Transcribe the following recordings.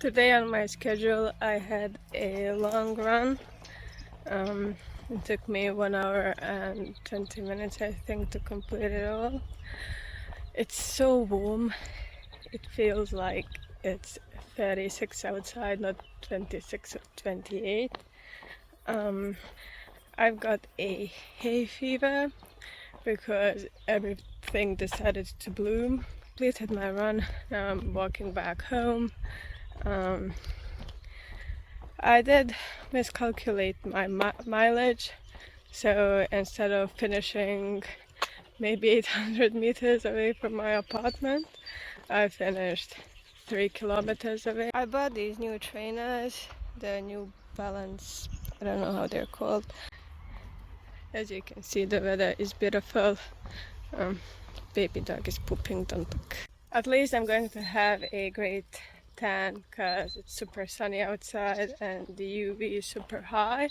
Today on my schedule I had a long run. It took me 1 hour and 20 minutes I think to complete it all. It's so warm. It feels like it's 36 outside, not 26 or 28. I've got a hay fever because everything decided to bloom. Completed my run. Now I'm walking back home. I did miscalculate my mileage, so instead of finishing maybe 800 meters away from my apartment, I finished 3 kilometers away. I bought these new trainers, the New Balance, I don't know how they're called. As you can see, the weather is beautiful. Um, Baby dog is pooping, don't look. At least I'm going to have a great tan because it's super sunny outside and the UV is super high.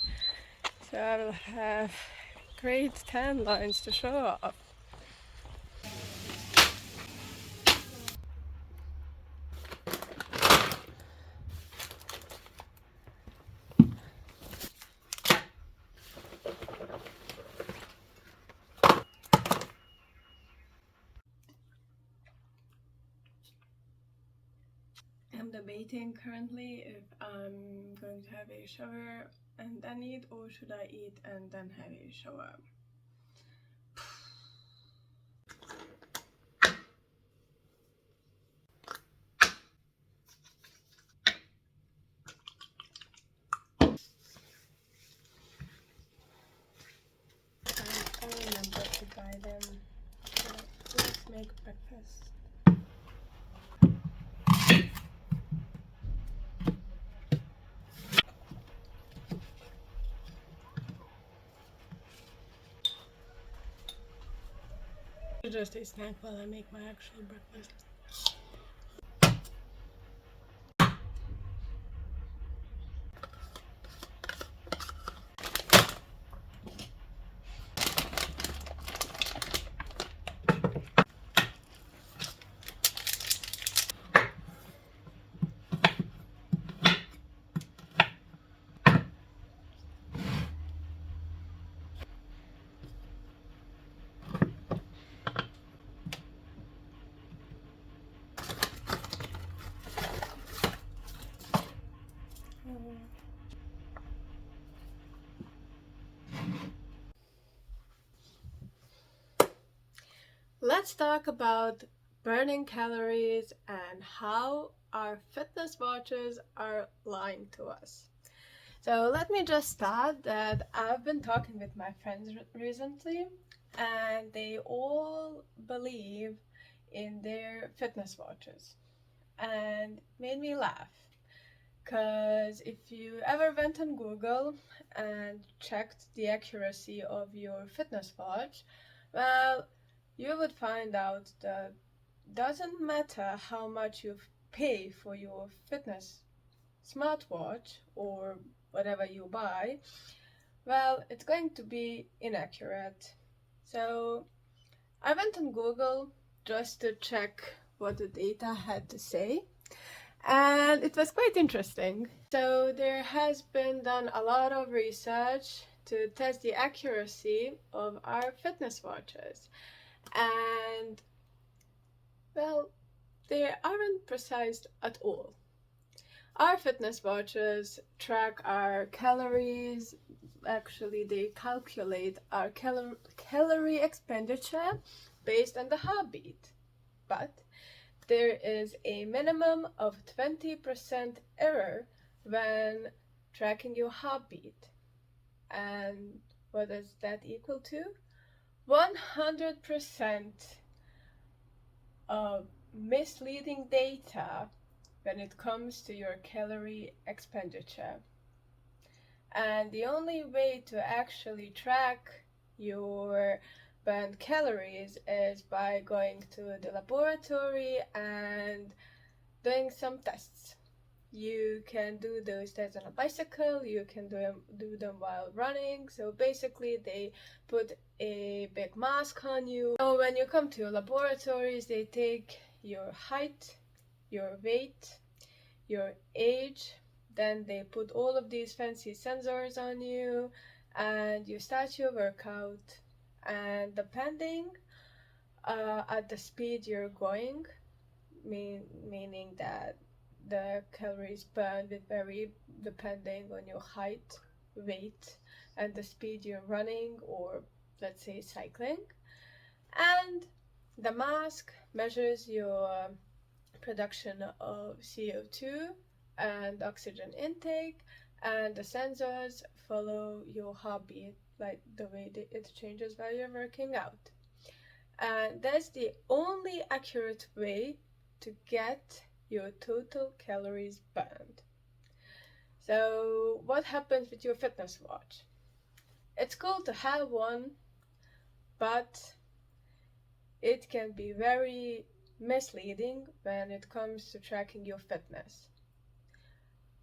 So I will have great tan lines to show off. I'm debating currently if I'm going to have a shower and then eat, or should I eat and then have a shower. I remember to buy them. Let's make breakfast. Just a snack while I make my actual breakfast. Let's talk about burning calories and how our fitness watches are lying to us. So let me just start that I've been talking with my friends recently and they all believe in their fitness watches and made me laugh. Because if you ever went on Google and checked the accuracy of your fitness watch, well, you would find out that doesn't matter how much you pay for your fitness smartwatch or whatever you buy, well, it's going to be inaccurate. So I went on Google just to check what the data had to say, and it was quite interesting. So there has been done a lot of research to test the accuracy of our fitness watches, and well, they aren't precise at all. Our fitness watches track our calories. Actually, they calculate our calorie expenditure based on the heartbeat. But there is a minimum of 20% error when tracking your heartbeat. And what does that equal to? 100% of misleading data when it comes to your calorie expenditure. And the only way to actually track your burned calories is by going to the laboratory and doing some tests. You can do those tests on a bicycle, you can do them while running. So basically they put a big mask on you. So when you come to laboratories, they take your height, your weight, your age, then they put all of these fancy sensors on you, and you start your workout, and depending at the speed you're going, meaning that the calories burned will vary depending on your height, weight, and the speed you're running or, let's say, cycling. And the mask measures your production of CO2 and oxygen intake, and the sensors follow your heartbeat, like the way it changes while you're working out. And that's the only accurate way to get your total calories burned. So, what happens with your fitness watch? It's cool to have one, but it can be very misleading when it comes to tracking your fitness.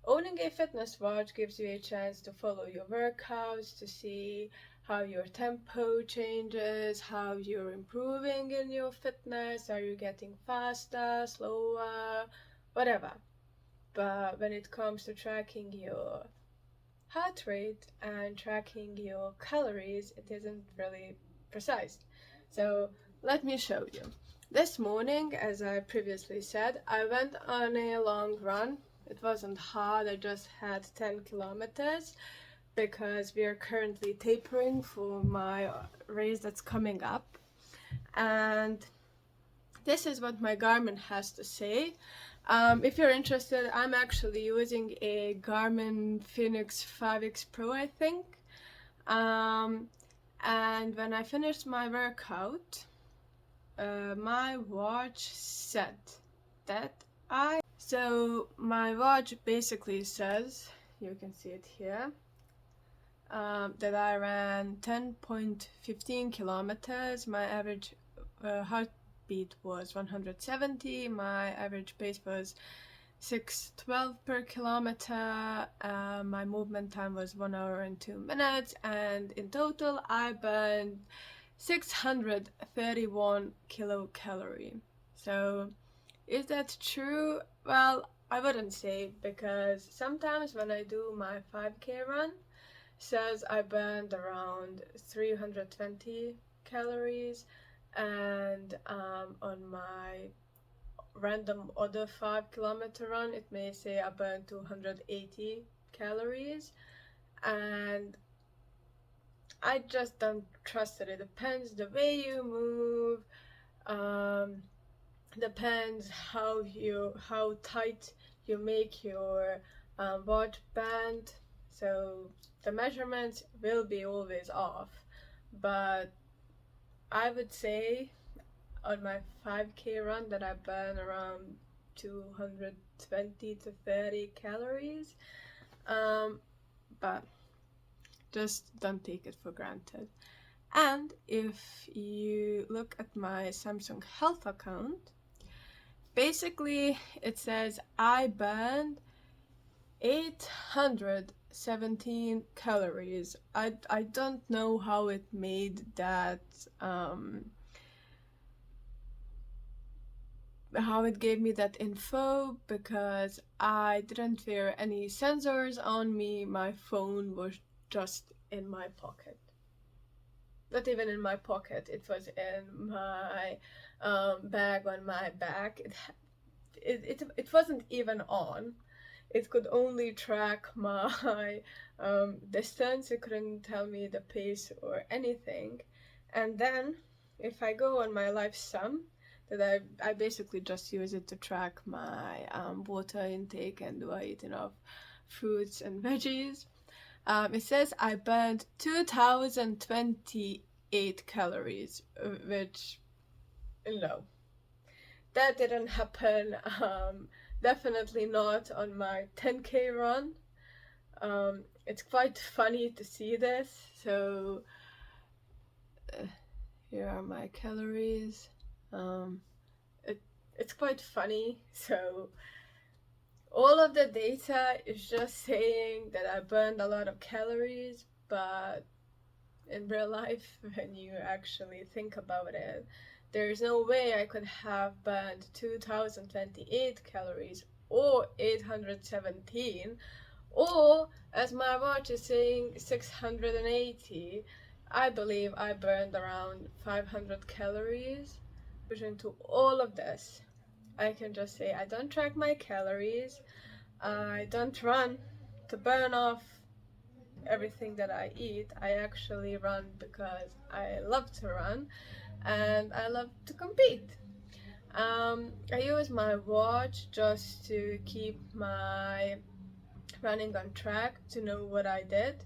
Owning a fitness watch gives you a chance to follow your workouts, to see how your tempo changes, how you're improving in your fitness, are you getting faster, slower, whatever. But when it comes to tracking your heart rate and tracking your calories, it isn't really precise. So let me show you. This morning, as I previously said, I went on a long run. It wasn't hard, I just had 10 kilometers because we are currently tapering for my race that's coming up. And this is what my Garmin has to say. If you're interested, I'm actually using a Garmin Fenix 5X Pro, I think. And when I finished my workout, my watch said that So my watch basically says, you can see it here, that I ran 10.15 kilometers. My average heartbeat was 170. My average pace was 6:12 per kilometer. My movement time was 1 hour and 2 minutes, and in total I burned 631 kilocalorie. So is that true? Well, I wouldn't say, because sometimes when I do my 5K run, says I burned around 320 calories, and on my random other 5 kilometer run it may say I burned 280 calories, and I just don't trust it. It depends the way you move, depends how tight you make your watch band, so the measurements will be always off. But I would say on my 5K run that I burn around 220 to 30 calories, but just don't take it for granted. And if you look at my Samsung Health account, basically it says I burned 817 calories. I don't know how it made that, how it gave me that info, because I didn't wear any sensors on me. My phone was just in my pocket. Not even in my pocket, it was in my bag on my back. It wasn't even on. It could only track my distance. It couldn't tell me the pace or anything. And then if I go on my life sum, that I basically just use it to track my water intake and do I eat enough fruits and veggies. It says I burned 2028 calories, which, no, that didn't happen. Definitely not on my 10K run. It's quite funny to see this. So here are my calories. It's quite funny. So all of the data is just saying that I burned a lot of calories, but in real life, when you actually think about it, there's no way I could have burned 2028 calories or 817, or as my watch is saying 680. I believe I burned around 500 calories. Into all of this, I can just say I don't track my calories, I don't run to burn off everything that I eat. I actually run because I love to run and I love to compete. I use my watch just to keep my running on track, to know what I did.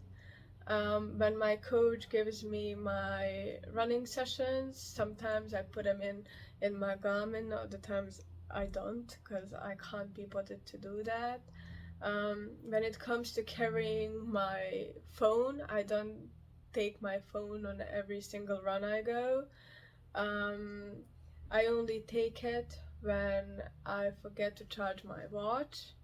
When my coach gives me my running sessions, sometimes I put them in my Garmin, other times I don't because I can't be bothered to do that. When it comes to carrying my phone, I don't take my phone on every single run I go. Um, I only take it when I forget to charge my watch.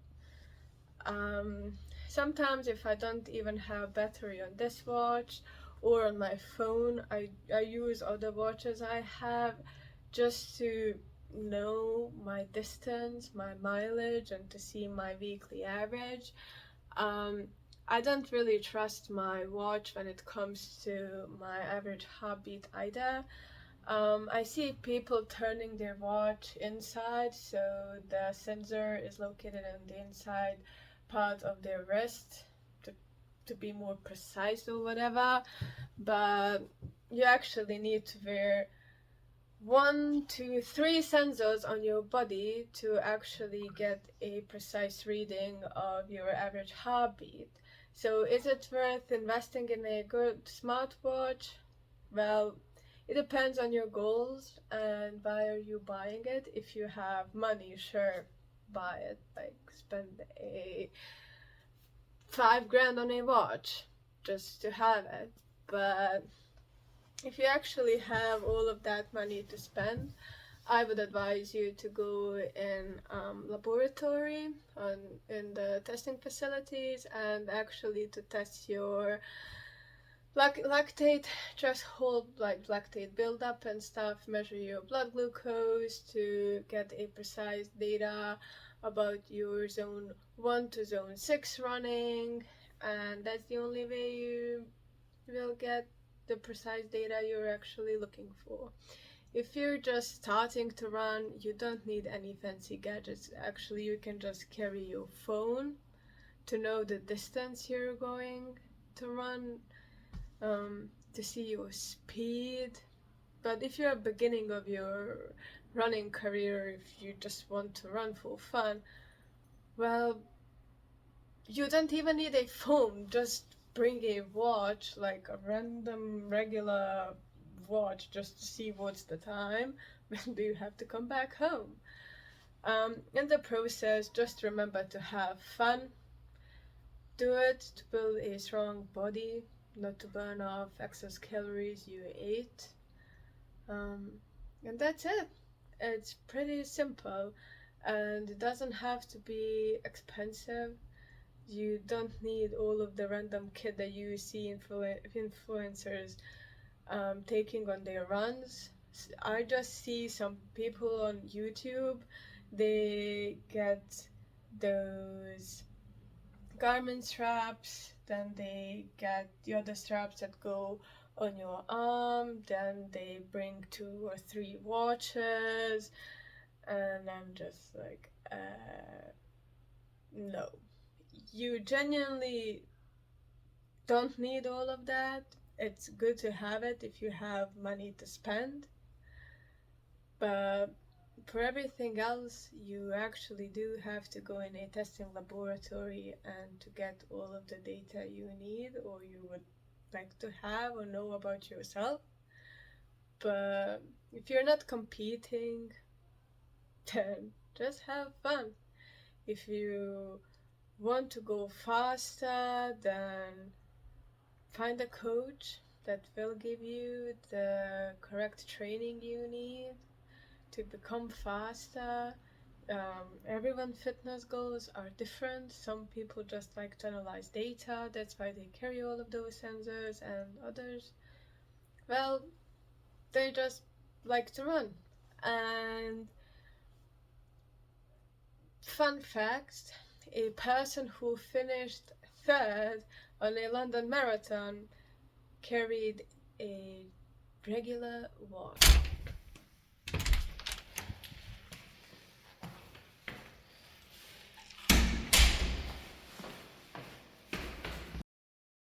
Um, Sometimes if I don't even have battery on this watch or on my phone, I use other watches I have just to know my distance, my mileage, and to see my weekly average. Um, I don't really trust my watch when it comes to my average heartbeat either. I see people turning their watch inside, so the sensor is located on the inside part of their wrist to, to be more precise or whatever. But you actually need to wear one, two, three sensors on your body to actually get a precise reading of your average heartbeat. So is it worth investing in a good smartwatch? Well, it depends on your goals and why are you buying it. If you have money, sure, buy it. Like spend a 5 grand on a watch just to have it. But if you actually have all of that money to spend, I would advise you to go in laboratory in the testing facilities and actually to test your lactate threshold, like lactate buildup and stuff, measure your blood glucose to get a precise data about your zone 1 to zone 6 running, and that's the only way you will get the precise data you're actually looking for. If you're just starting to run, you don't need any fancy gadgets. Actually, you can just carry your phone to know the distance you're going to run, to see your speed. But if you're at the beginning of your running career, if you just want to run for fun, well, you don't even need a phone. Just bring a watch, like a random regular watch, just to see what's the time. When do you have to come back home? In the process, just remember to have fun. Do it to build a strong body, not to burn off excess calories you ate. And that's it. It's pretty simple and it doesn't have to be expensive. You don't need all of the random kit that you see influencers taking on their runs. I just see some people on YouTube, they get those Garmin straps, then they get the other straps that go on your arm, then they bring 2 or 3 watches, and I'm just like, no. You genuinely don't need all of that. It's good to have it if you have money to spend, but for everything else, you actually do have to go in a testing laboratory and to get all of the data you need or you would like to have or know about yourself. But if you're not competing, then just have fun. If you want to go faster, then find a coach that will give you the correct training you need to become faster. Everyone's fitness goals are different. Some people just like to analyze data, that's why they carry all of those sensors, and others, well, they just like to run. And Fun fact, a person who finished third on a London marathon carried a regular watch.